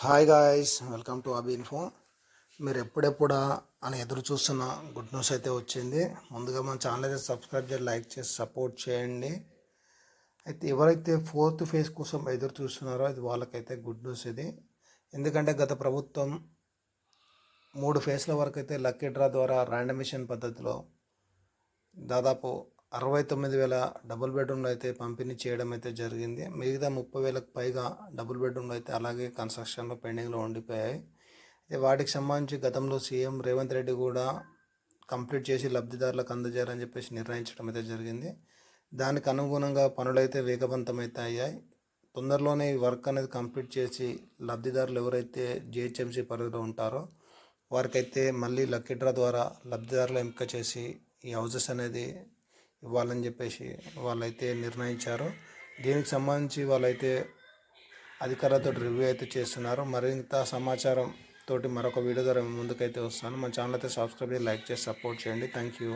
Hi guys, welcome to Abhi info. మీరు ఎప్పుడెప్పుడా అని ఎదురు చూస్తున్న గుడ్ న్యూస్ అయితే వచ్చింది. ముందుగా మన ఛానల్ అయితే సబ్స్క్రైబ్ చేసి లైక్ చేసి సపోర్ట్ చేయండి. అయితే ఎవరైతే ఫోర్త్ ఫేజ్ కోసం ఎదురు చూస్తున్నారో అది వాళ్ళకైతే గుడ్ న్యూస్ ఇది. ఎందుకంటే గత ప్రభుత్వం 3 ఫేజ్ల వరకు అయితే లక్కీ డ్రా ద్వారా ర్యాండమిషన్ పద్ధతిలో దాదాపు 69,000 డబుల్ బెడ్రూమ్లు అయితే పంపిణీ చేయడం అయితే జరిగింది. మిగతా 30,000కు పైగా డబుల్ బెడ్రూమ్లు అయితే అలాగే కన్స్ట్రక్షన్లో పెండింగ్లో ఉండిపోయాయి. అయితే వాటికి సంబంధించి గతంలో సీఎం రేవంత్ రెడ్డి కూడా కంప్లీట్ చేసి లబ్ధిదారులకు అందజేయాలని చెప్పేసి నిర్ణయించడం అయితే జరిగింది. దానికి అనుగుణంగా పనులైతే వేగవంతమైతే అయ్యాయి. తొందరలోనే ఈ వర్క్ అనేది కంప్లీట్ చేసి లబ్ధిదారులు ఎవరైతే జిహెచ్ఎంసీ పరిధిలో ఉంటారో వారికైతే మళ్ళీ లక్కీ డ్రా ద్వారా లబ్ధిదారులు ఎంపిక చేసి ఈ హౌజెస్ అనేది ఇవ్వాలని చెప్పేసి వాళ్ళైతే నిర్ణయించారు. దీనికి సంబంధించి వాళ్ళైతే అధికారులతో రివ్యూ అయితే చేస్తున్నారు. మరింత సమాచారం తోటి మరొక వీడియో ద్వారా ముందుకైతే వస్తాను. మన ఛానల్ అయితే సబ్స్క్రైబ్ చేసి లైక్ చేసి సపోర్ట్ చేయండి. Thank you.